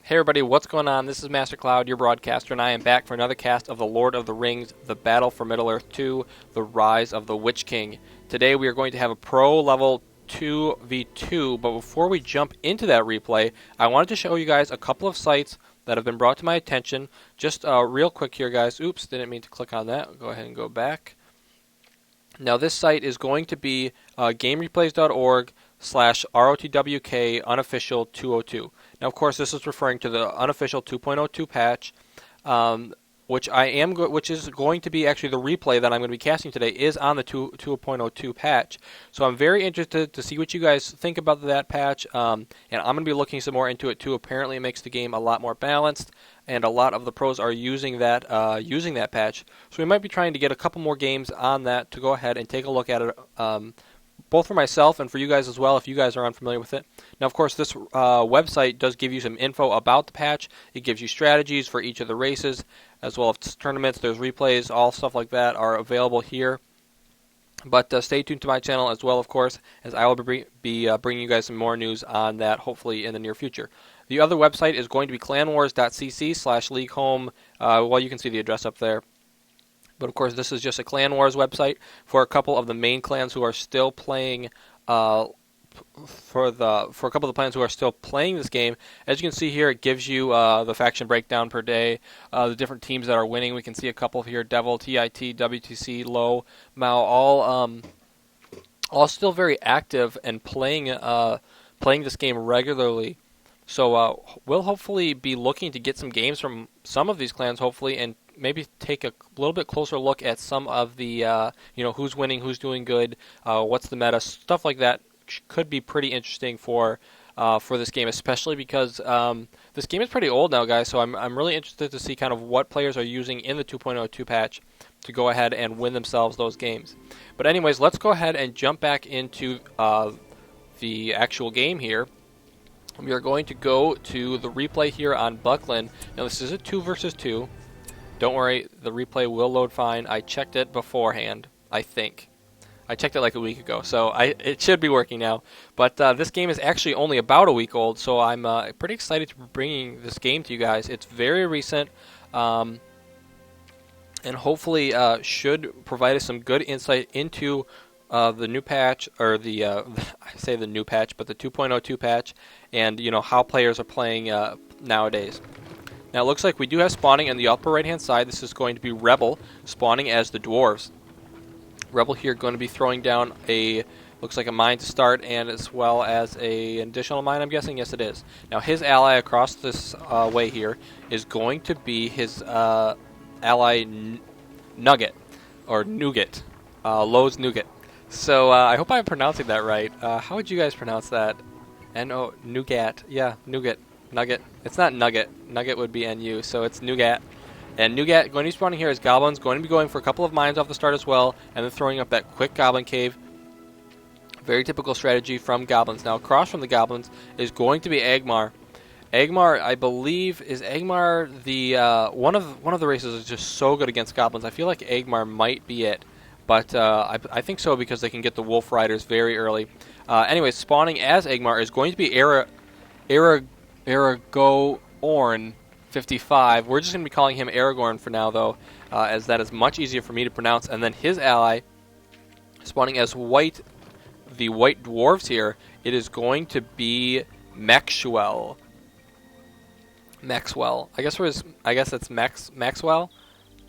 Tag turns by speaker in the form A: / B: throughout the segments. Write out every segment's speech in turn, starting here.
A: Hey everybody, what's going on? This is Master Cloud, your broadcaster, and I am back for another cast of The Lord of the Rings, The Battle for Middle-earth 2, The Rise of the Witch King. Today we are going to have a pro level 2v2, but before we jump into that replay, I wanted to show you guys a couple of sites that have been brought to my attention. Just real quick here, guys. Oops, didn't mean to click on that. Go ahead and go back. Now this site is going to be gamereplays.org/ROTWK unofficial 202. Now, of course, this is referring to the unofficial 2.02 patch, which is going to be actually the replay that I'm going to be casting today is on the 2.02 patch. So I'm very interested to see what you guys think about that patch, and I'm going to be looking some more into it too. Apparently, it makes the game a lot more balanced, and a lot of the pros are using that patch. So we might be trying to get a couple more games on that to go ahead and take a look at it. Both for myself and for you guys as well, if you guys are unfamiliar with it. Now, of course, this website does give you some info about the patch. It gives you strategies for each of the races, as well as tournaments. There's replays, all stuff like that are available here. But stay tuned to my channel as well, of course, as I will be bringing you guys some more news on that, hopefully in the near future. The other website is going to be clanwars.cc/leaguehome. Well, you can see the address up there. But of course, this is just a Clan Wars website for a couple of the main clans who are still playing. For a couple of the clans who are still playing this game, as you can see here, it gives you the faction breakdown per day, the different teams that are winning. We can see a couple here: Devil, TIT, WTC, Low, Mao, all still very active and playing this game regularly. So we'll hopefully be looking to get some games from some of these clans, hopefully, and maybe take a little bit closer look at some of the, who's winning, who's doing good, what's the meta, stuff like that could be pretty interesting for this game, especially because this game is pretty old now, guys, so I'm really interested to see kind of what players are using in the 2.02 patch to go ahead and win themselves those games. But anyways, let's go ahead and jump back into the actual game here. We are going to go to the replay here on Buckland. Now, this is a 2 versus 2. Don't worry, the replay will load fine. I checked it beforehand, I think. I checked it like a week ago, so it should be working now. But this game is actually only about a week old, so I'm pretty excited to be bringing this game to you guys. It's very recent, and hopefully should provide us some good insight into the new patch, or I say the new patch, but the 2.02 patch, and how players are playing nowadays. Now it looks like we do have spawning on the upper right hand side. This is going to be Rebel spawning as the dwarves. Rebel here going to be throwing down looks like a mine to start, and as well as an additional mine, I'm guessing. Yes, it is. Now his ally across this way here is going to be his ally Nougat, or Nougat, Low's Nougat. So I hope I'm pronouncing that right. How would you guys pronounce that? Nougat. Yeah, Nougat. Nugget. It's not Nugget. Nugget would be NU, so it's Nougat. And Nougat going to be spawning here as goblins, going to be going for a couple of mines off the start as well, and then throwing up that quick goblin cave. Very typical strategy from goblins. Now across from the goblins is going to be Angmar. Angmar, I believe, is Angmar the one of the races is just so good against goblins. I feel like Angmar might be it, but I think so because they can get the wolf riders very early. Anyways, spawning as Angmar is going to be Arago0rn 55. We're just going to be calling him Arago0rn for now, though, as that is much easier for me to pronounce. And then his ally, spawning as the white dwarves here, it is going to be Maxuel. Maxwell. I guess it's Maxwell.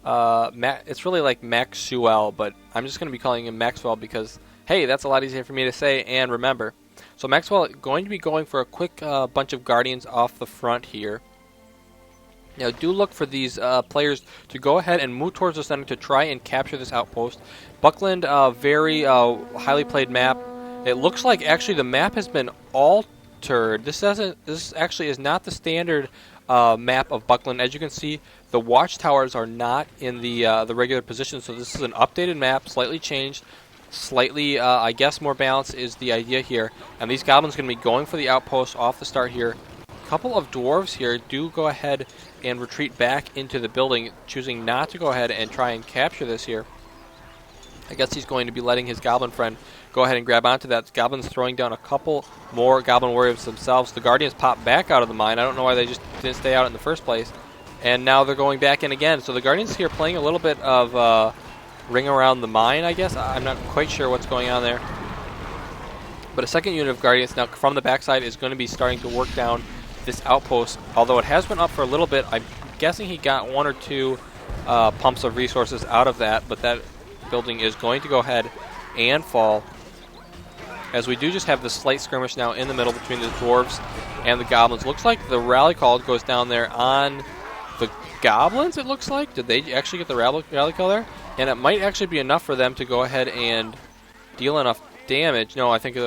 A: It's really like Maxuel, but I'm just going to be calling him Maxwell because, hey, that's a lot easier for me to say and remember. So Maxwell going to be going for a quick bunch of guardians off the front here. Now do look for these players to go ahead and move towards the center to try and capture this outpost. Buckland, very highly played map. It looks like actually the map has been altered. This actually is not the standard map of Buckland. As you can see, the watchtowers are not in the regular position, so this is an updated map, slightly changed. Slightly, I guess, more balanced is the idea here. And these goblins are going to be going for the outpost off the start here. A couple of dwarves here do go ahead and retreat back into the building, choosing not to go ahead and try and capture this here. I guess he's going to be letting his goblin friend go ahead and grab onto that. The Goblin's throwing down a couple more goblin warriors themselves. The Guardians pop back out of the mine. I don't know why they just didn't stay out in the first place. And now they're going back in again. So the Guardians here playing a little bit of ring around the mine, I guess. I'm not quite sure what's going on there. But a second unit of Guardians now from the backside is going to be starting to work down this outpost. Although it has been up for a little bit, I'm guessing he got one or two pumps of resources out of that. But that building is going to go ahead and fall, as we do just have this slight skirmish now in the middle between the dwarves and the goblins. Looks like the rally call goes down there on the goblins, it looks like. Did they actually get the rally call there? And it might actually be enough for them to go ahead and deal enough damage. No, I think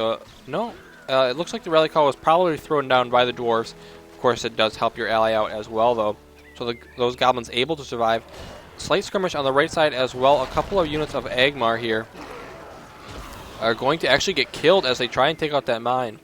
A: no. It looks like the rally call was probably thrown down by the dwarves. Of course, it does help your ally out as well, though. So those goblins able to survive. Slight skirmish on the right side as well. A couple of units of Agmar here are going to actually get killed as they try and take out that mine.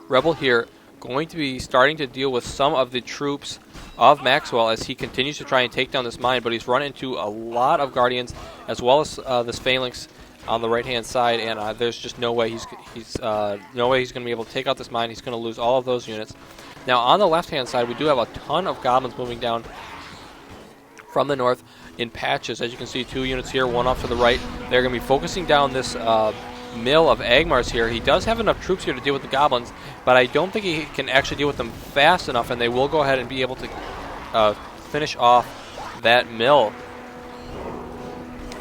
A: Rebel here going to be starting to deal with some of the troops of Maxwell as he continues to try and take down this mine, but he's run into a lot of Guardians as well as this Phalanx on the right-hand side, and there's just no way he's going to be able to take out this mine. He's going to lose all of those units. Now on the left-hand side, we do have a ton of goblins moving down from the north in patches. As you can see, 2 units here, 1 off to the right. They're going to be focusing down this mill of Agmars here. He does have enough troops here to deal with the goblins, but I don't think he can actually deal with them fast enough, and they will go ahead and be able to finish off that mill.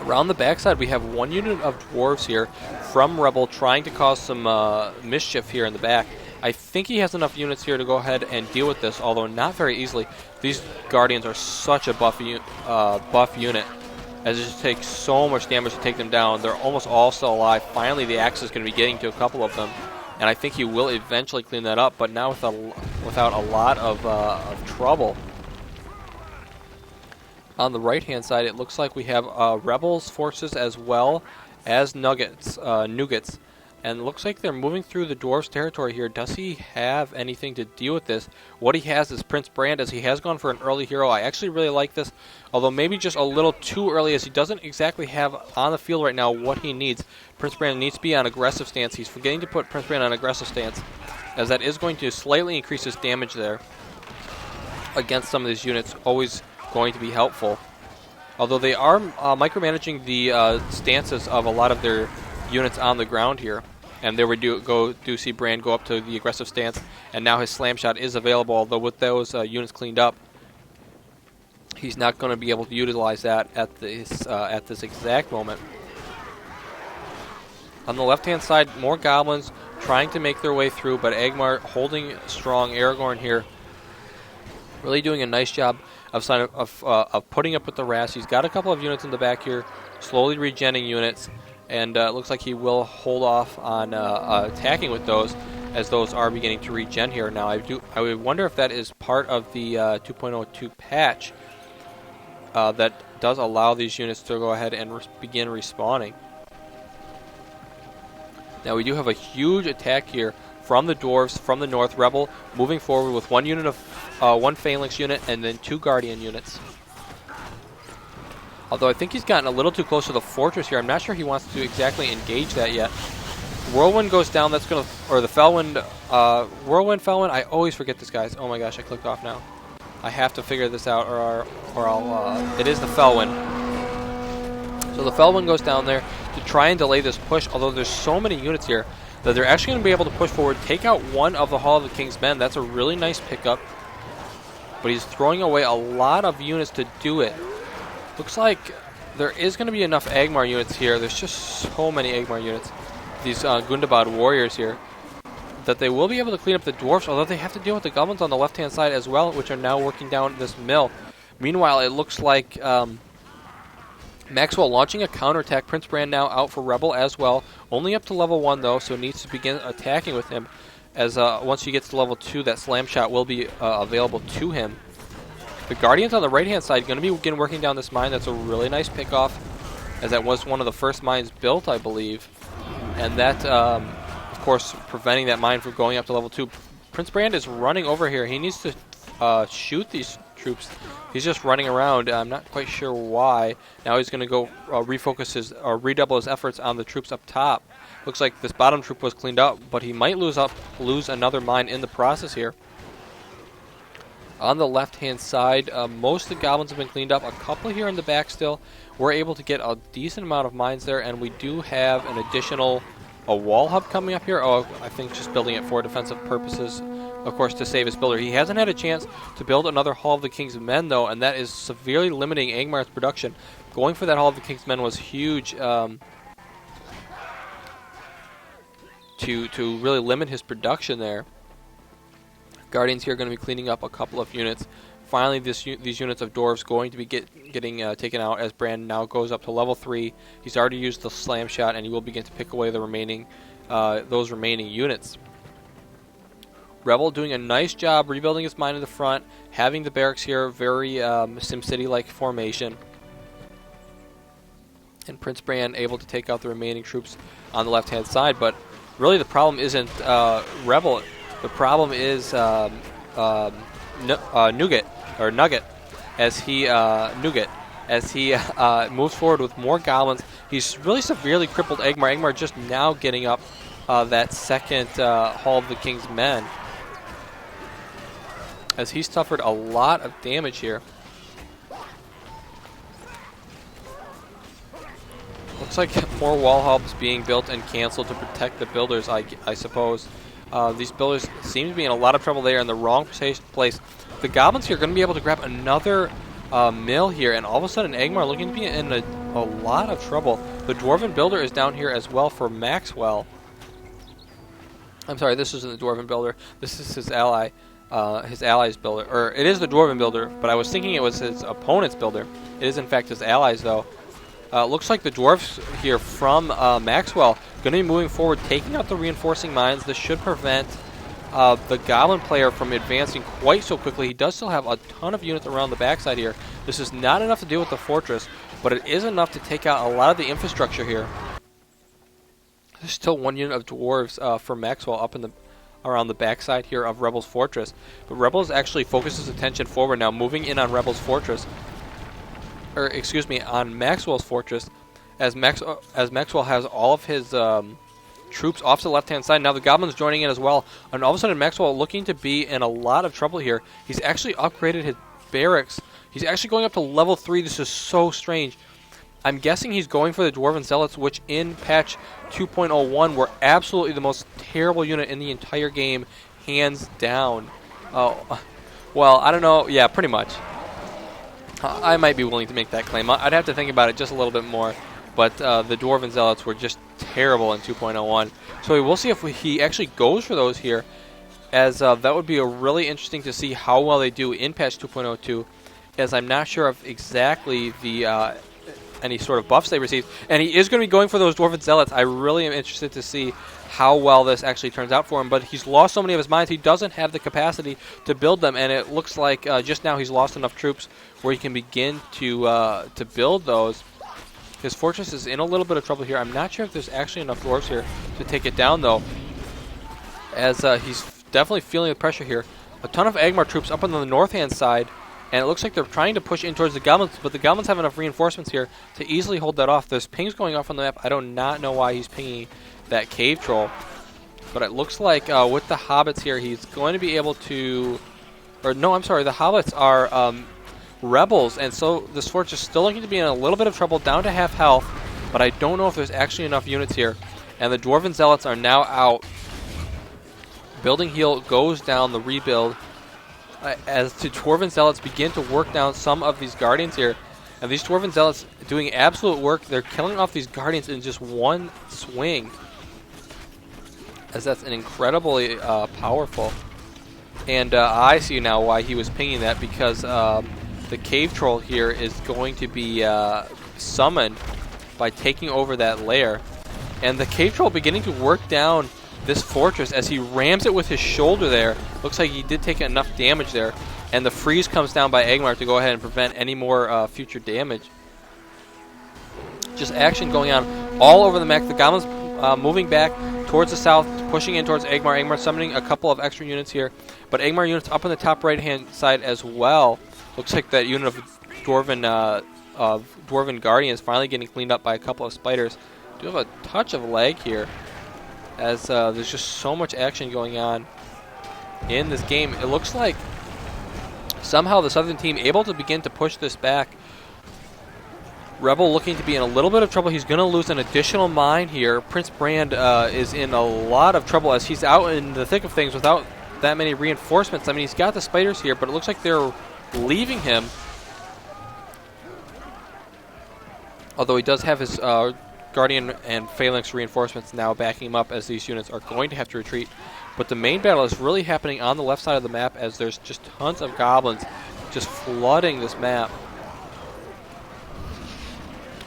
A: Around the backside, we have 1 unit of dwarves here from Rebel trying to cause some mischief here in the back. I think he has enough units here to go ahead and deal with this, although not very easily. These Guardians are such a buff unit, as it just takes so much damage to take them down. They're almost all still alive. Finally, the axe is going to be getting to a couple of them, and I think he will eventually clean that up, but now without a lot of trouble. On the right-hand side, it looks like we have Rebels forces as well as Nougats. And it looks like they're moving through the dwarves' territory here. Does he have anything to deal with this? What he has is Prince Brand, as he has gone for an early hero. I actually really like this, although maybe just a little too early, as he doesn't exactly have on the field right now what he needs. Prince Brand needs to be on aggressive stance. He's forgetting to put Prince Brand on aggressive stance, as that is going to slightly increase his damage there against some of these units. Always going to be helpful. Although they are micromanaging the stances of a lot of their units on the ground here. And there we do see Brand go up to the aggressive stance, and now his slam shot is available, although with those units cleaned up, he's not going to be able to utilize that at this exact moment. On the left-hand side, more goblins trying to make their way through, but Agmar holding strong. Arago0rn here really doing a nice job of putting up with the Ras. He's got a couple of units in the back here, slowly regenning units. And it looks like he will hold off on attacking with those, as those are beginning to regen here. Now, I would wonder if that is part of the 2.02 patch that does allow these units to go ahead and begin respawning. Now, we do have a huge attack here from the dwarves from the north. Rebel moving forward with 1 unit of 1 Phalanx unit and then 2 Guardian units. Although I think he's gotten a little too close to the fortress here. I'm not sure he wants to exactly engage that yet. Whirlwind goes down. That's going to... Or the Felwind... Whirlwind. I always forget this, guys. Oh my gosh, I clicked off now. I have to figure this out or I'll... it is the Felwind. So the Felwind goes down there to try and delay this push. Although there's so many units here that they're actually going to be able to push forward, take out 1 of the Hall of the King's Men. That's a really nice pickup. But he's throwing away a lot of units to do it. Looks like there is going to be enough Agmar units here. There's just so many Agmar units, these Gundabad warriors here, that they will be able to clean up the dwarfs, although they have to deal with the goblins on the left-hand side as well, which are now working down this mill. Meanwhile, it looks like Maxwell launching a counterattack. Prince Brand now out for Rebel as well. Only up to level 1, though, so needs to begin attacking with him, as once he gets to level 2, that slam shot will be available to him. The Guardians on the right-hand side going to begin working down this mine. That's a really nice pickoff, as that was one of the first mines built, I believe. And that, of course, preventing that mine from going up to level 2. Prince Brand is running over here. He needs to shoot these troops. He's just running around. I'm not quite sure why. Now he's going to go refocus his, or redouble his efforts on the troops up top. Looks like this bottom troop was cleaned up, but he might lose another mine in the process here. On the left-hand side, most of the goblins have been cleaned up. A couple here in the back still. We're able to get a decent amount of mines there, and we do have an additional wall hub coming up here. Oh, I think just building it for defensive purposes, of course, to save his builder. He hasn't had a chance to build another Hall of the King's Men, though, and that is severely limiting Angmar's production. Going for that Hall of the King's Men was huge to really limit his production there. Guardians here are going to be cleaning up a couple of units. Finally, these units of dwarves going to be getting taken out as Brand now goes up to level 3. He's already used the slam shot, and he will begin to pick away the remaining those remaining units. Rebel doing a nice job rebuilding his mine in the front, having the barracks here very SimCity-like formation. And Prince Brand able to take out the remaining troops on the left-hand side, but really the problem isn't Rebel. The problem is Nougat, as he moves forward with more goblins. He's really severely crippled Angmar. Angmar just now getting up that second Hall of the King's Men, as he's suffered a lot of damage here. Looks like more wall hubs being built and canceled to protect the builders, I suppose. These builders seem to be in a lot of trouble. They are in the wrong place. The goblins here are going to be able to grab another mill here, and all of a sudden Angmar looking to be in a lot of trouble. The Dwarven Builder is down here as well for Maxwell. I'm sorry, this isn't the Dwarven Builder. This is his ally, his ally's builder. Or it is the Dwarven Builder, but I was thinking it was his opponent's builder. It is in fact his allies, though. Looks like the dwarves here from Maxwell going to be moving forward, taking out the reinforcing mines. This should prevent the Goblin player from advancing quite so quickly. He does still have a ton of units around the backside here. This is not enough to deal with the fortress, but it is enough to take out a lot of the infrastructure here. There's still one unit of dwarves for Maxwell up in around the backside here of Rebel's fortress. But Rebels actually focuses attention forward now, moving in on Rebel's fortress. Or excuse me, on Maxwell's fortress, as Maxwell has all of his troops off to the left-hand side. Now the goblins joining in as well, and all of a sudden Maxwell looking to be in a lot of trouble here. He's actually upgraded his barracks. He's actually going up to level 3. This is so strange. I'm guessing he's going for the Dwarven Zealots, which in patch 2.01 were absolutely the most terrible unit in the entire game, hands down. Oh, well, I don't know. Yeah, pretty much. I might be willing to make that claim. I'd have to think about it just a little bit more. But the Dwarven Zealots were just terrible in 2.01. So we'll see if he actually goes for those here, as that would be really interesting to see how well they do in patch 2.02, as I'm not sure of exactly the any sort of buffs they received. And he is going to be going for those Dwarven Zealots. I really am interested to see how well this actually turns out for him. But he's lost so many of his mines, he doesn't have the capacity to build them. And it looks like just now he's lost enough troops where he can begin to build those. His fortress is in a little bit of trouble here. I'm not sure if there's actually enough dwarves here to take it down, though, as he's definitely feeling the pressure here. A ton of Angmar troops up on the north-hand side, and it looks like they're trying to push in towards the goblins, but the goblins have enough reinforcements here to easily hold that off. There's pings going off on the map. I do not know why he's pinging that cave troll, but it looks like with the hobbits here, he's going to be able to... Or no, I'm sorry, the hobbits are rebels, and so this fortress is still looking to be in a little bit of trouble, down to half health, but I don't know if there's actually enough units here. And the Dwarven Zealots are now out. Building heal goes down the rebuild, as the Dwarven Zealots begin to work down some of these Guardians here. And these Dwarven Zealots doing absolute work. They're killing off these Guardians in just one swing, as that's an incredibly powerful. And I see now why he was pinging that, because the cave troll here is going to be summoned by taking over that lair. And the cave troll beginning to work down this fortress as he rams it with his shoulder there. Looks like he did take enough damage there. And the freeze comes down by Angmar to go ahead and prevent any more future damage. Just action going on all over the map. The goblins moving back towards the south, pushing in towards Angmar. Angmar summoning a couple of extra units here. But Angmar units up on the top right-hand side as well. Looks like that unit of Dwarven Guardians finally getting cleaned up by a couple of spiders. Do have a touch of lag here, as there's just so much action going on in this game. It looks like somehow the Southern team able to begin to push this back. Rebel looking to be in a little bit of trouble. He's going to lose an additional mine here. Prince Brand is in a lot of trouble as he's out in the thick of things without that many reinforcements. I mean, he's got the spiders here, but it looks like they're leaving him. Although he does have his Guardian and Phalanx reinforcements now backing him up, as these units are going to have to retreat. But the main battle is really happening on the left side of the map, as there's just tons of goblins just flooding this map.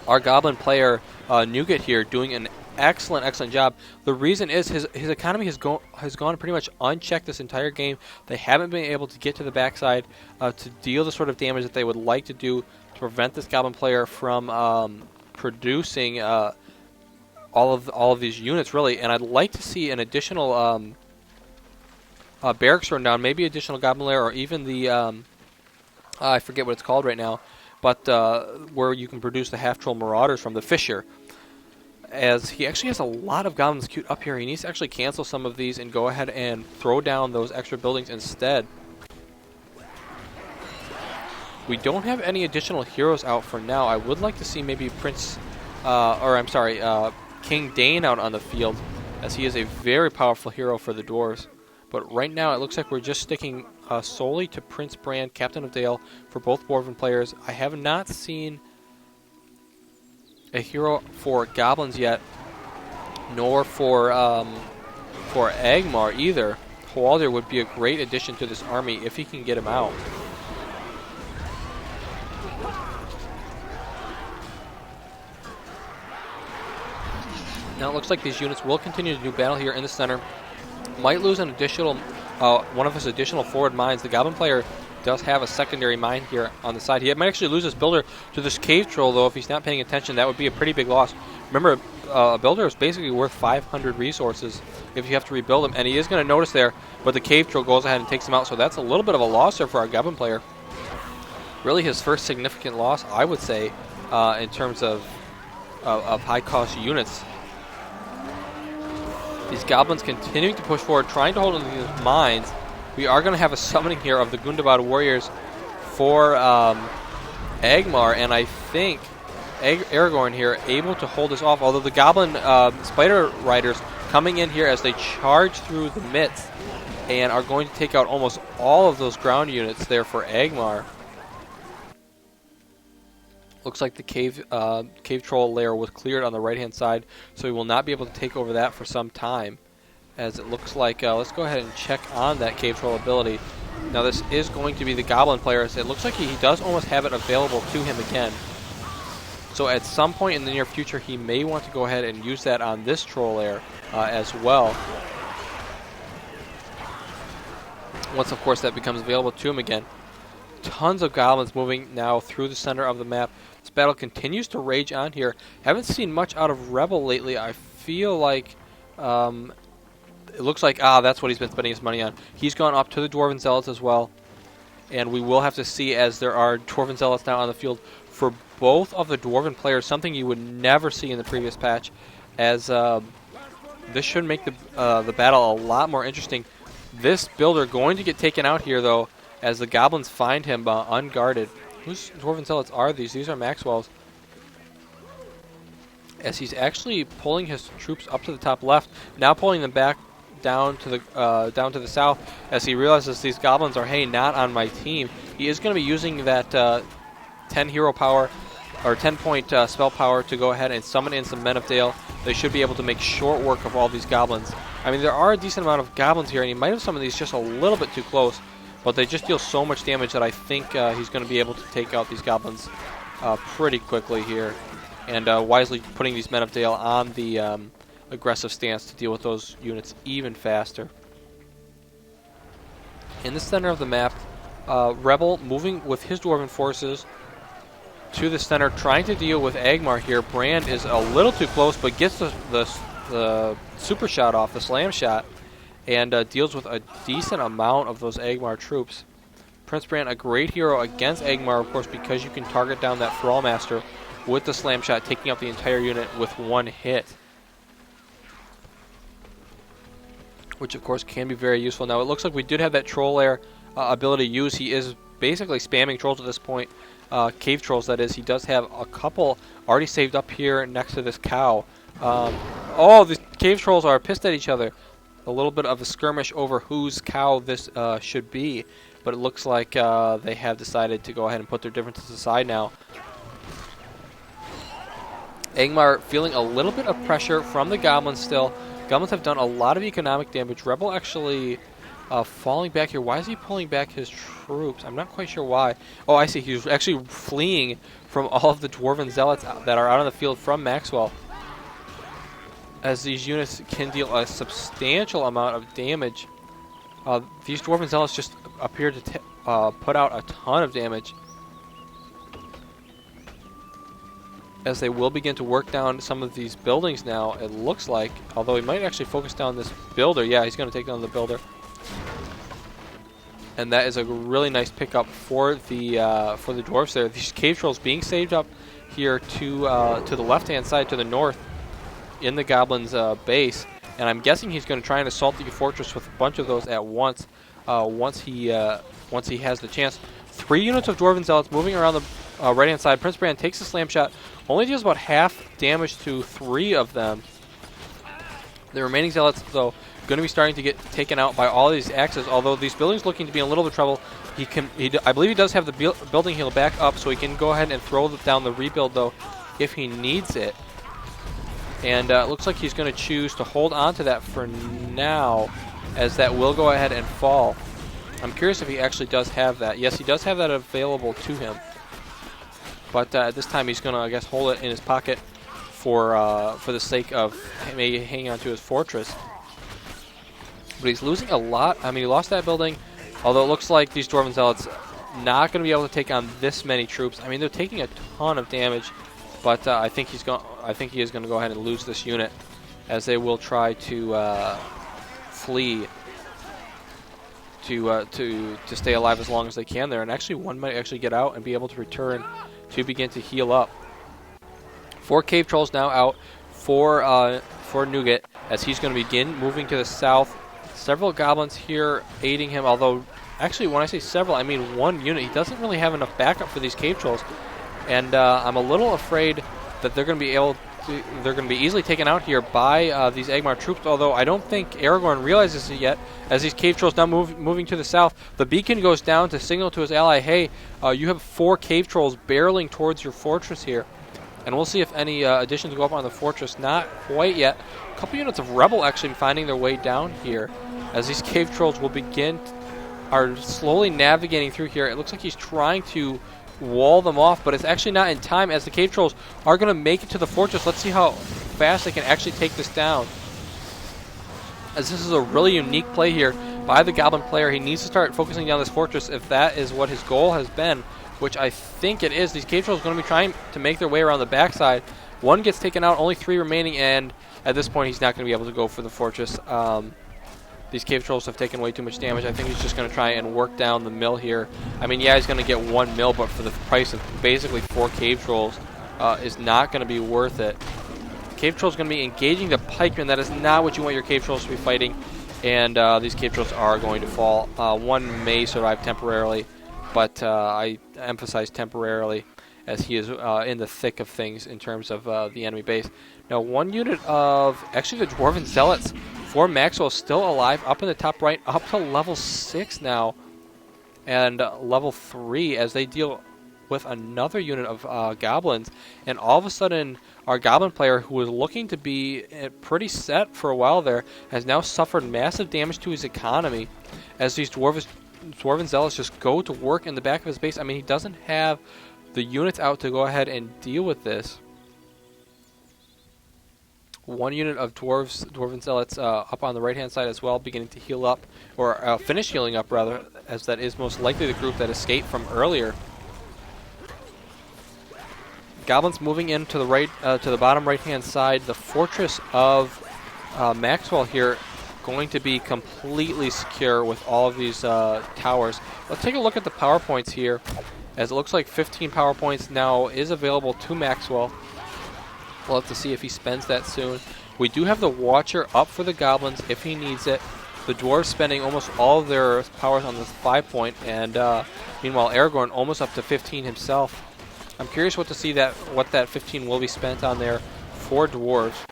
A: Our goblin player, Nougat here, doing an excellent job. The reason is his economy has gone pretty much unchecked this entire game. They haven't been able to get to the backside to deal the sort of damage that they would like to do to prevent this goblin player from producing all of these units, really. And I'd like to see an additional barracks run down, maybe additional goblin lair, or even the I forget what it's called right now, but where you can produce the half-troll marauders from the Fisher. As he actually has a lot of goblins queued up here, he needs to actually cancel some of these and go ahead and throw down those extra buildings instead. We don't have any additional heroes out for now. I would like to see maybe King Dane out on the field, as he is a very powerful hero for the dwarves. But right now it looks like we're just sticking solely to Prince Brand, Captain of Dale, for both dwarven players. I have not seen a hero for goblins yet, nor for Agmar either. Hwaldir would be a great addition to this army if he can get him out. Now it looks like these units will continue to do battle here in the center. Might lose an additional, one of his additional forward mines. The goblin player does have a secondary mine here on the side. He might actually lose his builder to this cave troll, though. If he's not paying attention, that would be a pretty big loss. Remember, a builder is basically worth 500 resources if you have to rebuild him, and he is going to notice there, but the cave troll goes ahead and takes him out, so that's a little bit of a loss there for our goblin player. Really his first significant loss, I would say, in terms of high-cost units. These goblins continuing to push forward, trying to hold on to these mines. We are going to have a summoning here of the Gundabad warriors for Agmar, and I think Arago0rn here able to hold this off, although the goblin spider riders coming in here as they charge through the midst and are going to take out almost all of those ground units there for Agmar. Looks like the cave troll lair was cleared on the right-hand side, so we will not be able to take over that for some time. As it looks like, let's go ahead and check on that cave troll ability. Now this is going to be the goblin player, so it looks like he does almost have it available to him again. So at some point in the near future, he may want to go ahead and use that on this troll lair as well. Once, of course, that becomes available to him again. Tons of goblins moving now through the center of the map. This battle continues to rage on here. Haven't seen much out of Rebel lately. I feel like it looks like that's what he's been spending his money on. He's gone up to the Dwarven Zealots as well, and we will have to see, as there are Dwarven Zealots now on the field for both of the Dwarven players, something you would never see in the previous patch, as this should make the battle a lot more interesting. This builder going to get taken out here, though, as the goblins find him unguarded. Whose Dwarven Zealots are these? These are Maxwell's. As he's actually pulling his troops up to the top left, now pulling them back down to the south, as he realizes these goblins are, hey, not on my team. He is going to be using that 10 hero power, or 10-point spell power, to go ahead and summon in some Men of Dale. They should be able to make short work of all these goblins. I mean, there are a decent amount of goblins here, and he might have some of these just a little bit too close, but they just deal so much damage that I think he's going to be able to take out these goblins pretty quickly here, and wisely putting these Men of Dale on the aggressive stance to deal with those units even faster. In the center of the map, Rebel moving with his Dwarven forces to the center, trying to deal with Agmar here. Brand is a little too close, but gets the super shot off, the slam shot, and deals with a decent amount of those Agmar troops. Prince Brand, a great hero against Angmar, of course, because you can target down that Thrall Master with the slam shot, taking out the entire unit with one hit. Which, of course, can be very useful. Now, it looks like we did have that Troll Lair ability used. He is basically spamming trolls at this point. Cave trolls, that is. He does have a couple already saved up here next to this cow. Oh, the cave trolls are pissed at each other. A little bit of a skirmish over whose cow this should be. But it looks like they have decided to go ahead and put their differences aside now. Angmar feeling a little bit of pressure from the goblins still. Goblins have done a lot of economic damage. Rebel actually falling back here. Why is he pulling back his troops? I'm not quite sure why. Oh, I see. He's actually fleeing from all of the Dwarven Zealots that are out on the field from Maxwell. As these units can deal a substantial amount of damage. These Dwarven Zealots just appear to put out a ton of damage. As they will begin to work down some of these buildings now, it looks like. Although he might actually focus down this builder. Yeah, he's going to take down the builder. And that is a really nice pickup for the dwarves there. These cave trolls being saved up here to the left-hand side, to the north, in the goblins' base. And I'm guessing he's going to try and assault the fortress with a bunch of those at once. Once he has the chance. 3 units of Dwarven Zealots moving around the right-hand side. Prince Brand takes the slam shot. Only deals about half damage to 3 of them. The remaining Zealots, though, going to be starting to get taken out by all of these axes. Although these buildings looking to be in a little bit of trouble, I believe he does have the building heal back up, so he can go ahead and throw down the rebuild, though, if he needs it. And it looks like he's going to choose to hold on to that for now, as that will go ahead and fall. I'm curious if he actually does have that. Yes, he does have that available to him. But at this time, he's going to, I guess, hold it in his pocket for the sake of maybe hanging on to his fortress. But he's losing a lot. I mean, he lost that building, although it looks like these Dwarven Zealots not going to be able to take on this many troops. I mean, they're taking a ton of damage, but I think he is going to go ahead and lose this unit, as they will try to flee to stay alive as long as they can there. And actually, one might actually get out and be able to return to begin to heal up. 4 cave trolls now out for Nougat, as he's going to begin moving to the south. Several goblins here aiding him, although actually when I say several, I mean 1 unit. He doesn't really have enough backup for these cave trolls, and I'm a little afraid that they're going to be easily taken out here by these Angmar troops. Although I don't think Arago0rn realizes it yet, as these cave trolls now moving to the south. The beacon goes down to signal to his ally, hey, you have 4 cave trolls barreling towards your fortress here. And we'll see if any additions go up on the fortress. Not quite yet. A couple units of Rebel actually finding their way down here, as these cave trolls are slowly navigating through here. It looks like he's trying to wall them off, but it's actually not in time, as the cave trolls are going to make it to the fortress. Let's see how fast they can actually take this down, as this is a really unique play here by the Goblin player. He needs to start focusing down this fortress if that is what his goal has been, which I think it is. These cave trolls are going to be trying to make their way around the backside. 1 gets taken out, only 3 remaining, and at this point he's not going to be able to go for the fortress. These cave trolls have taken way too much damage. I think he's just going to try and work down the mill here. I mean, yeah, he's going to get 1 mill, but for the price of basically 4 cave trolls is not going to be worth it. Cave trolls going to be engaging the pikemen. That is not what you want your cave trolls to be fighting, and these cave trolls are going to fall. 1 may survive temporarily, but I emphasize temporarily, as he is in the thick of things in terms of the enemy base. Now, 1 unit of actually the Dwarven Zealots for Maxwell still alive, up in the top right, up to level 6 now, and level 3, as they deal with another unit of goblins. And all of a sudden, our goblin player, who was looking to be pretty set for a while there, has now suffered massive damage to his economy, as these Dwarven Zealots just go to work in the back of his base. I mean, he doesn't have the units out to go ahead and deal with this. 1 unit of Dwarven Zealots up on the right-hand side as well, beginning to heal up, or finish healing up, rather, as that is most likely the group that escaped from earlier. Goblins moving into the right, to the bottom right-hand side. The fortress of Maxwell here going to be completely secure with all of these towers. Let's take a look at the power points here, as it looks like 15 power points now is available to Maxuel. We'll have to see if he spends that soon. We do have the Watcher up for the Goblins if he needs it. The Dwarves spending almost all of their powers on this 5-point, and meanwhile Arago0rn almost up to 15 himself. I'm curious what that 15 will be spent on there for Dwarves.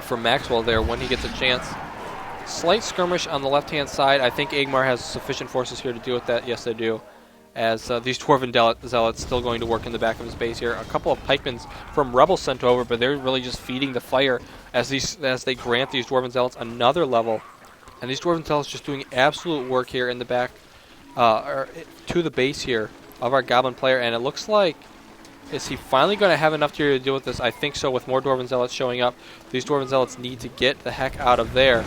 A: For Maxuel there when he gets a chance. Slight skirmish on the left-hand side. I think Angmar has sufficient forces here to deal with that. Yes, they do. As these Dwarven Zealots still going to work in the back of his base here. A couple of pikemen from Rebels sent over, but they're really just feeding the fire as they grant these Dwarven Zealots another level. And these Dwarven Zealots just doing absolute work here in the back to the base here of our Goblin player. And it looks like, is he finally going to have enough to deal with this? I think so, with more Dwarven Zealots showing up. These Dwarven Zealots need to get the heck out of there.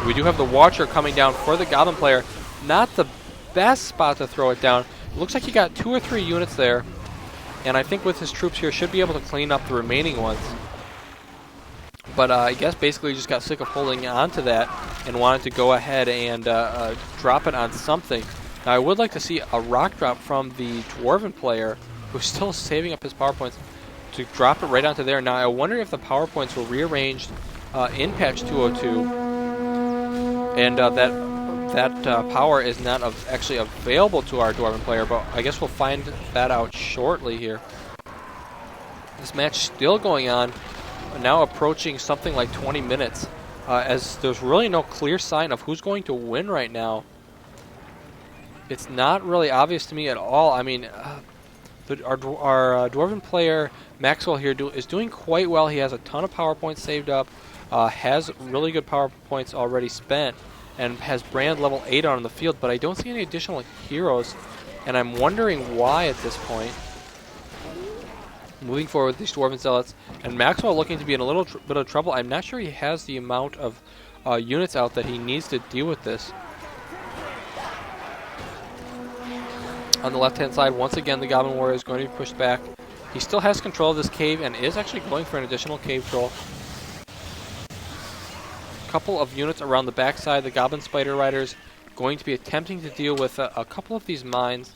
A: We do have the Watcher coming down for the Goblin player. Not the best spot to throw it down. Looks like he got 2 or 3 units there, and I think with his troops here should be able to clean up the remaining ones. But I guess basically just got sick of holding on to that and wanted to go ahead and drop it on something. Now I would like to see a rock drop from the Dwarven player, who's still saving up his power points, to drop it right onto there. Now I wonder if the power points were rearranged in patch 202, and that power is not actually available to our Dwarven player, but I guess we'll find that out shortly here. This match still going on, now approaching something like 20 minutes, as there's really no clear sign of who's going to win right now. It's not really obvious to me at all. I mean, our Dwarven player, Maxuel here, is doing quite well. He has a ton of power points saved up, has really good power points already spent, and has brand level 8 on the field, but I don't see any additional heroes, and I'm wondering why at this point. Moving forward with these Dwarven Zealots, and Maxuel looking to be in a little bit of trouble. I'm not sure he has the amount of units out that he needs to deal with this. On the left-hand side, once again, the Goblin Warrior is going to be pushed back. He still has control of this cave and is actually going for an additional cave troll. Couple of units around the backside. The Goblin Spider Riders going to be attempting to deal with a couple of these mines,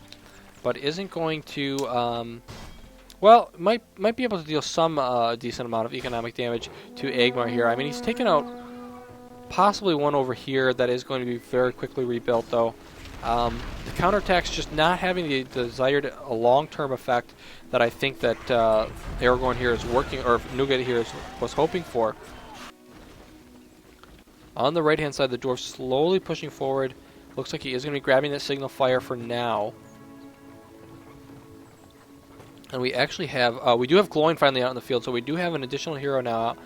A: but isn't going to. Well, might be able to deal some decent amount of economic damage to Angmar here. I mean, he's taken out possibly one over here that is going to be very quickly rebuilt, though. The counterattack's just not having the desired long-term effect that I think that Arago0rn here is working, or Nougat here was hoping for. On the right-hand side, the dwarf slowly pushing forward. Looks like he is going to be grabbing that signal fire for now. And we actually have, we do have Glowing finally out in the field, so we do have an additional hero now out.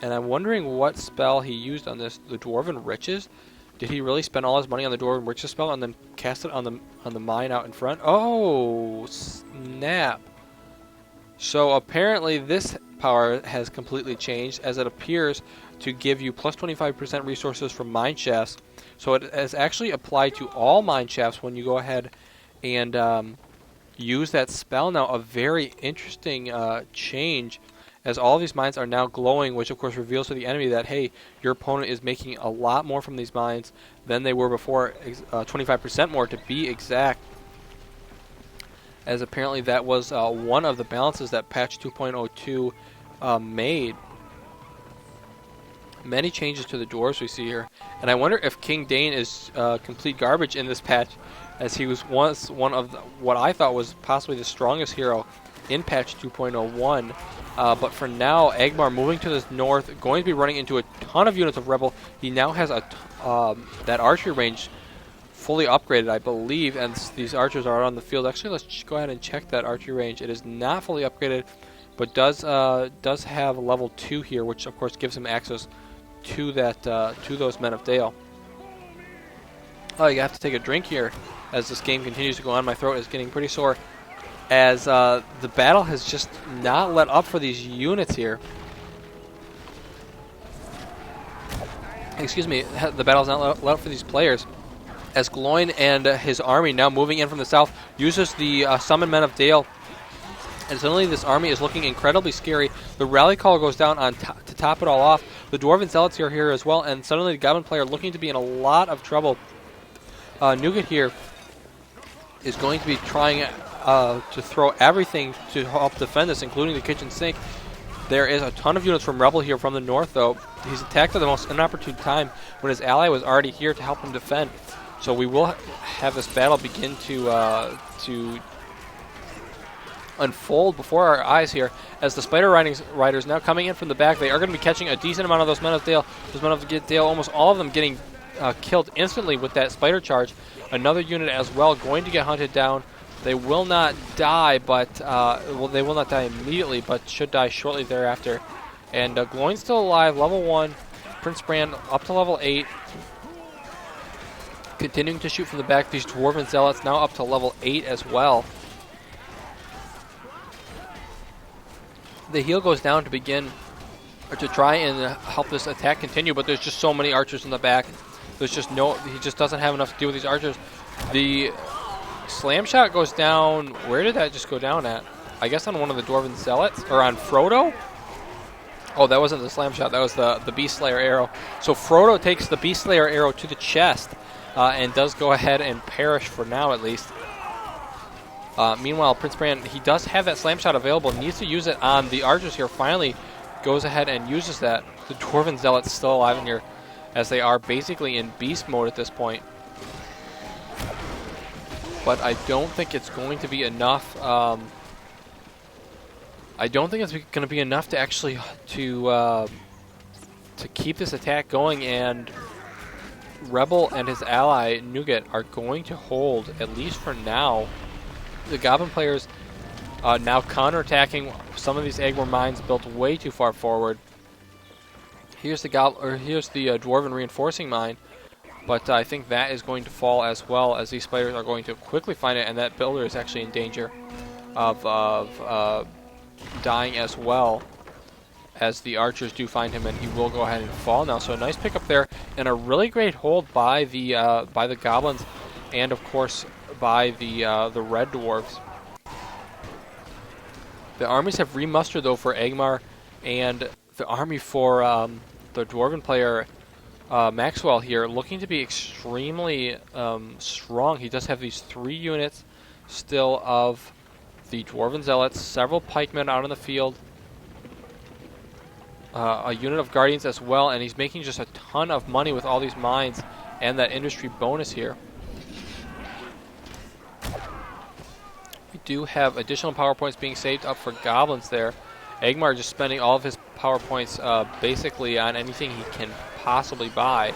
A: And I'm wondering what spell he used on this, the Dwarven Riches. Did he really spend all his money on the Dwarven Riches spell and then cast it on the mine out in front? Oh, snap. So apparently this power has completely changed, as it appears to give you plus 25% resources from mine shafts. So it is actually applied to all mine shafts when you go ahead and use that spell now. A very interesting change, as all of these mines are now glowing, which of course reveals to the enemy that, hey, your opponent is making a lot more from these mines than they were before, 25% more to be exact. As apparently that was one of the balances that patch 2.02 made. Many changes to the dwarves we see here, and I wonder if King Dane is complete garbage in this patch, as he was once one of what I thought was possibly the strongest hero in patch 2.01. But for now, Angmar moving to the north, going to be running into a ton of units of Rebel. He now has that archery range fully upgraded, I believe, and these archers are out on the field. Actually, let's go ahead and check that archery range. It is not fully upgraded, but does have level 2 here, which of course gives him access to that to those Men of Dale. Oh, you have to take a drink here as this game continues to go on. My throat is getting pretty sore, as the battle has just not let up for these units here. Excuse me, the battle's not let up for these players, as Glowing and his army now moving in from the south uses the Summon Men of Dale And suddenly this army is looking incredibly scary. The rally call goes down on to top it all off. The Dwarven Zealots are here as well, and suddenly the Goblin player looking to be in a lot of trouble. Nougat here is going to be trying to throw everything to help defend this, including the kitchen sink. There is a ton of units from Rebel here from the north, though. He's attacked at the most inopportune time when his ally was already here to help him defend. So we will have this battle begin to unfold before our eyes here as the Spider Riders now coming in from the back. They are going to be catching a decent amount of those Men of Dale. Those Men of Dale, almost all of them getting killed instantly with that Spider charge. Another unit as well going to get hunted down. They will not die, but well, they will not die immediately, but should die shortly thereafter. And Gloin's still alive, level 1. Prince Brand up to level 8. Continuing to shoot from the back. These Dwarven Zealots now up to level 8 as well. The heal goes down to begin, or to try and help this attack continue, but there's just so many archers in the back. There's just he just doesn't have enough to deal with these archers. The slam shot goes down. Where did that just go down at? I guess on one of the Dwarven Zealots, or on Frodo? Oh, that wasn't the slam shot, that was the Beast Slayer arrow. So Frodo takes the Beast Slayer arrow to the chest, and does go ahead and perish for now at least. Meanwhile, Prince Brand, he does have that slam shot available, needs to use it on the archers here. Finally goes ahead and uses that. The Dwarven Zealots still alive in here, as they are basically in beast mode at this point. But I don't think it's going to be enough. I don't think it's going to be enough to actually to keep this attack going, and Rebel and his ally Nougat are going to hold, at least for now. The Goblin players now counterattacking some of these Agmor mines built way too far forward. Here's the Dwarven reinforcing mine, but I think that is going to fall as well, as these spiders are going to quickly find it, and that builder is actually in danger of dying as well, as the archers do find him, and he will go ahead and fall now. So a nice pickup there, and a really great hold by the Goblins, and of course by the Red Dwarves. The armies have remustered though for Agmar, and the army for the Dwarven player Maxuel here, looking to be extremely strong. He does have these 3 units still of the Dwarven Zealots, several pikemen out in the field, a unit of Guardians as well, and he's making just a ton of money with all these mines and that industry bonus here. We do have additional power points being saved up for Goblins there. Agmar just spending all of his power points basically on anything he can possibly buy.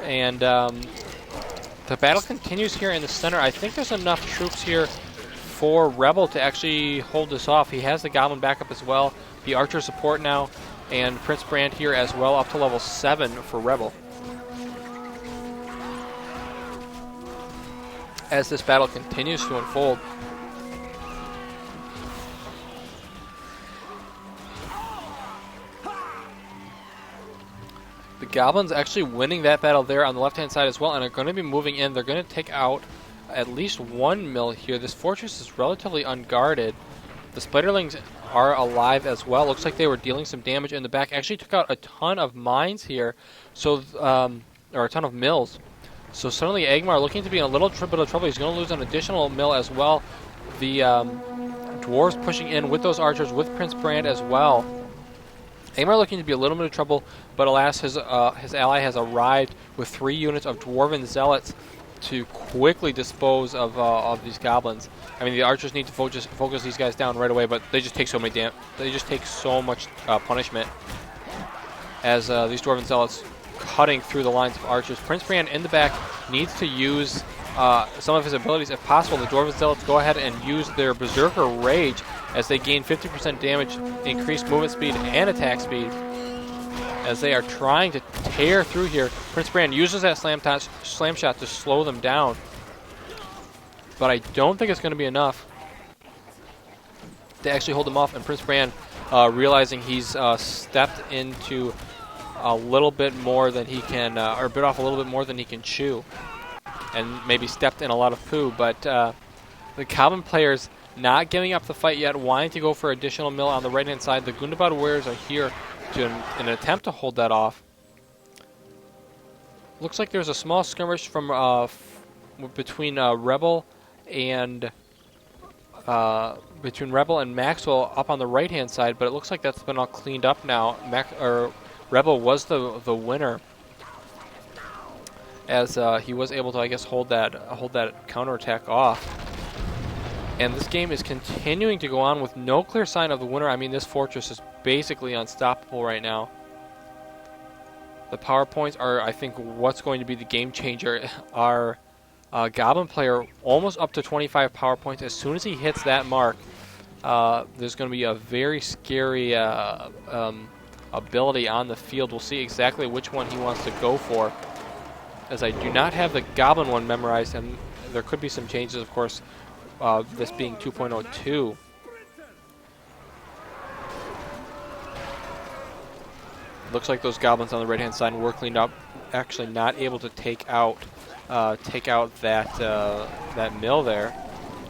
A: And the battle continues here in the center. I think there's enough troops here for Rebel to actually hold this off. He has the Goblin backup as well, the Archer support now, and Prince Brand here as well, up to level 7 for Rebel. As this battle continues to unfold, the Goblins actually winning that battle there on the left-hand side as well, and are going to be moving in. They're going to take out at least 1 mill here. This fortress is relatively unguarded. The Spiderlings are alive as well. Looks like they were dealing some damage in the back. Actually took out a ton of mines here, so or a ton of mills. So suddenly Agmar looking to be in a little bit of trouble. He's going to lose an additional mill as well. The Dwarves pushing in with those archers, with Prince Brand as well. Agmar looking to be a little bit of trouble, but alas, his ally has arrived with 3 units of Dwarven Zealots to quickly dispose of these Goblins. I mean, the archers need to focus these guys down right away, but they just take so much punishment as these Dwarven Zealots cutting through the lines of archers. Prince Brand in the back needs to use some of his abilities if possible. The Dwarven Zealots go ahead and use their Berserker Rage as they gain 50% damage, increased movement speed and attack speed, as they are trying to tear through here. Prince Brand uses that slam shot to slow them down, but I don't think it's going to be enough to actually hold them off. And Prince Brand, realizing he's stepped into a little bit more than he can, or bit off a little bit more than he can chew, and maybe stepped in a lot of poo. But the Goblin players not giving up the fight yet, wanting to go for additional mill on the right-hand side. The Gundabad warriors are here to in an attempt to hold that off. Looks like there's a small skirmish from between Rebel and Maxwell up on the right-hand side, but it looks like that's been all cleaned up now. Rebel was the winner, as he was able to, I guess, hold that counterattack off. And this game is continuing to go on with no clear sign of the winner. I mean, this fortress is basically unstoppable right now. The power points are, I think, what's going to be the game changer. Our Goblin player almost up to 25 power points. As soon as he hits that mark, there's going to be a very scary ability on the field. We'll see exactly which one he wants to go for, as I do not have the Goblin one memorized, and there could be some changes, of course, this being 2.02. Looks like those Goblins on the right-hand side were cleaned up. Actually, not able to take out that mill there.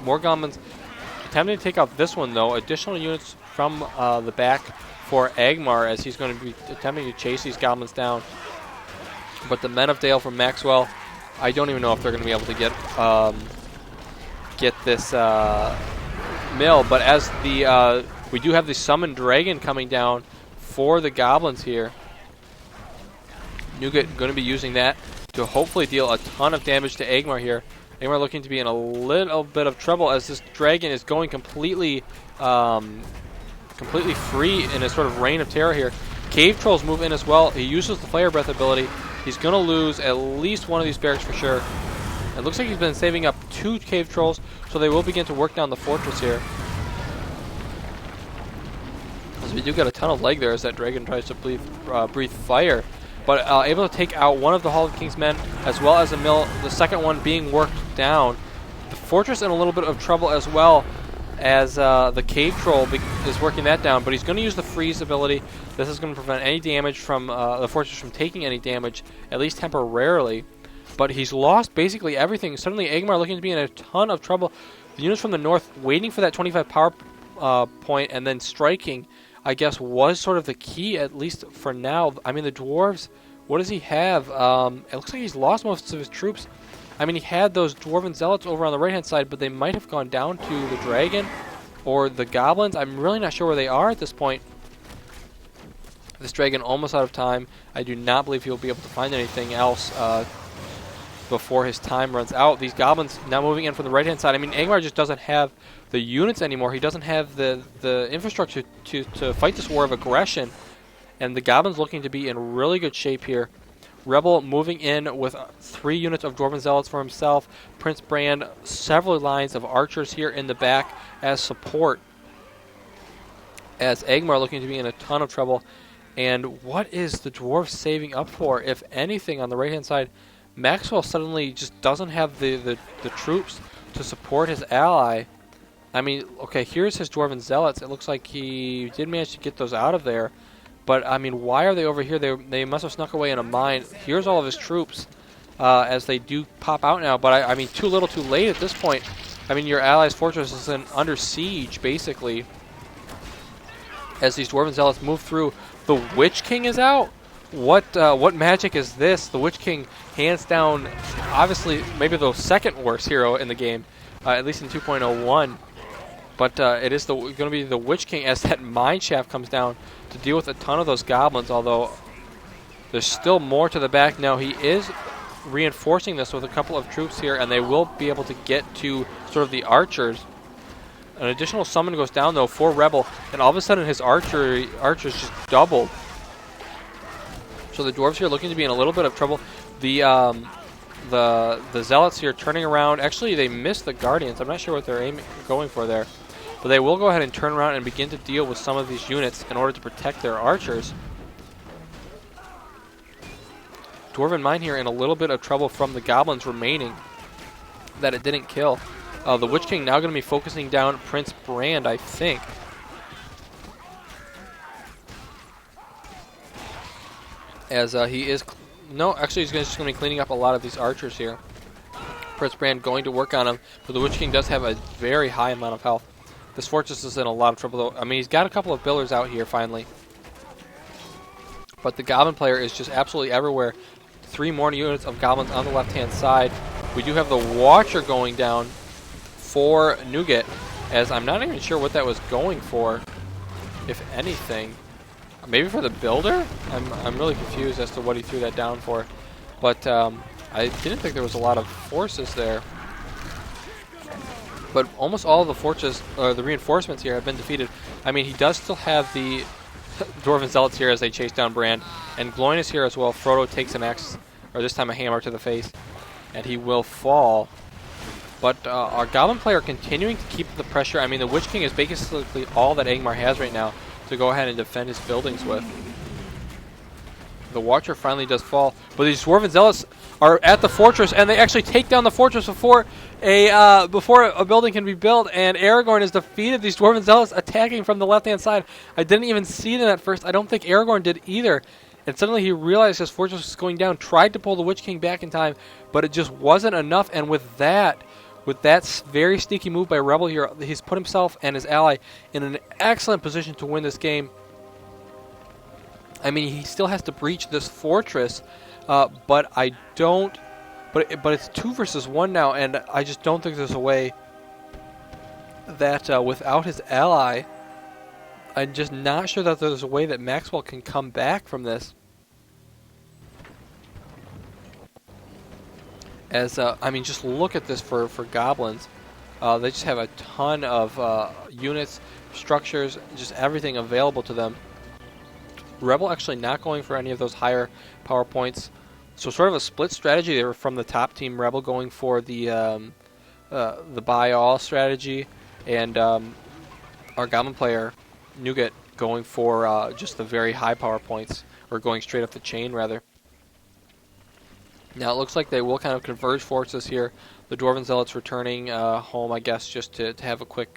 A: More Goblins attempting to take out this one, though. Additional units from the back for Agmar, as he's going to be attempting to chase these Goblins down. But the Men of Dale from Maxwell, I don't even know if they're going to be able to get this mill. But as we do have the Summoned Dragon coming down for the Goblins here. Nougat going to be using that to hopefully deal a ton of damage to Agmar here. Agmar looking to be in a little bit of trouble as this dragon is going completely free in a sort of reign of terror here. Cave Trolls move in as well. He uses the Flare Breath ability. He's going to lose at least one of these barracks for sure. It looks like he's been saving up 2 Cave Trolls, so they will begin to work down the fortress here. As we do get a ton of leg there as that dragon tries to breathe fire. But able to take out one of the Hall of King's men, as well as a mill, the second one being worked down. The fortress in a little bit of trouble as well, as the Cave Troll is working that down, but he's going to use the freeze ability. This is going to prevent any damage from the fortress from taking any damage, at least temporarily. But he's lost basically everything. Suddenly Agmar looking to be in a ton of trouble. The units from the north waiting for that 25 power point and then striking, I guess, was sort of the key, at least for now. I mean, the dwarves, what does he have? It looks like he's lost most of his troops. I mean, he had those dwarven zealots over on the right-hand side, but they might have gone down to the dragon or the goblins. I'm really not sure where they are at this point. This dragon almost out of time. I do not believe he'll be able to find anything else before his time runs out. These goblins now moving in from the right-hand side. I mean, Agmar just doesn't have the units anymore. He doesn't have the infrastructure to fight this war of aggression. And the goblins looking to be in really good shape here. Rebel moving in with 3 units of Dwarven Zealots for himself. Prince Brand, several lines of archers here in the back as support. As Agmar looking to be in a ton of trouble. And what is the dwarf saving up for, if anything, on the right-hand side? Maxwell suddenly just doesn't have the troops to support his ally. I mean, okay, here's his Dwarven Zealots. It looks like he did manage to get those out of there. But, I mean, why are they over here? They must have snuck away in a mine. Here's all of his troops as they do pop out now. But, I mean, too little too late at this point. I mean, your ally's fortress is under siege, basically. As these Dwarven Zealots move through. The Witch King is out? What magic is this? The Witch King, hands down, obviously maybe the second worst hero in the game, at least in 2.01. But it is going to be the Witch King as that mine shaft comes down to deal with a ton of those goblins, although there's still more to the back. Now he is reinforcing this with a couple of troops here, and they will be able to get to sort of the archers. An additional summon goes down, though, for Rebel, and all of a sudden his archers just doubled. So the dwarves here looking to be in a little bit of trouble. The zealots here turning around. Actually, they missed the guardians. I'm not sure what they're going for there. But they will go ahead and turn around and begin to deal with some of these units in order to protect their archers. Dwarven mine here in a little bit of trouble from the goblins remaining that it didn't kill. The Witch King now going to be focusing down Prince Brand, I think. As he is... No, actually he's just going to be cleaning up a lot of these archers here. Prince Brand going to work on him, but the Witch King does have a very high amount of health. This fortress is in a lot of trouble, though. I mean, he's got a couple of builders out here, finally. But the Goblin player is just absolutely everywhere. 3 more units of Goblins on the left-hand side. We do have the Watcher going down for Nougat, as I'm not even sure what that was going for, if anything. Maybe for the builder? I'm really confused as to what he threw that down for. But I didn't think there was a lot of forces there. But almost all of the fortress, the reinforcements here have been defeated. I mean, he does still have the Dwarven Zealots here as they chase down Brand. And Gloin is here as well. Frodo takes an axe, or this time a hammer to the face. And he will fall. But our Goblin player continuing to keep the pressure. I mean, the Witch King is basically all that Angmar has right now to go ahead and defend his buildings with. The Watcher finally does fall. But these Dwarven Zealots are at the fortress, and they actually take down the fortress before a building can be built. And Arago0rn has defeated these Dwarven Zealots attacking from the left-hand side. I didn't even see them at first. I don't think Arago0rn did either. And suddenly he realized his fortress was going down, tried to pull the Witch King back in time, but it just wasn't enough. And with that very sneaky move by Rebel here, he's put himself and his ally in an excellent position to win this game. I mean, he still has to breach this fortress, but I don't. But it's 2 versus 1 now, and I just don't think there's a way that without his ally, I'm just not sure that there's a way that Maxwell can come back from this. As I mean, just look at this for Goblins. They just have a ton of units, structures, just everything available to them. Rebel actually not going for any of those higher power points. So sort of a split strategy. They were from the top team. Rebel going for the buy all strategy, and our Goblin player Nougat going for just the very high power points, or going straight up the chain rather. Now it looks like they will kind of converge forces here. The Dwarven Zealots returning home, I guess, just to have a quick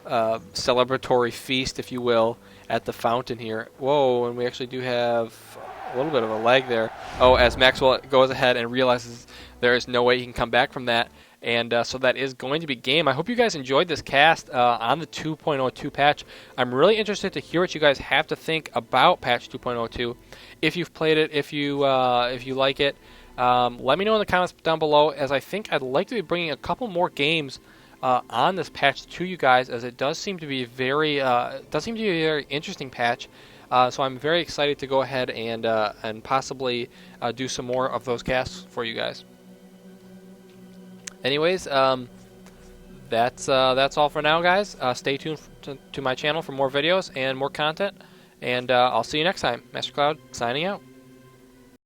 A: celebratory feast, if you will, at the fountain here. Whoa, and we actually do have a little bit of a lag there. Oh, as Maxwell goes ahead and realizes there is no way he can come back from that. And so that is going to be game. I hope you guys enjoyed this cast on the 2.02 patch. I'm really interested to hear what you guys have to think about patch 2.02. If you've played it, if you like it, let me know in the comments down below, as I think I'd like to be bringing a couple more games on this patch to you guys, as it does seem to be a very interesting patch. So I'm very excited to go ahead and possibly do some more of those casts for you guys. Anyways, that's all for now, guys. Stay tuned to my channel for more videos and more content, and I'll see you next time. Master Cloud signing out.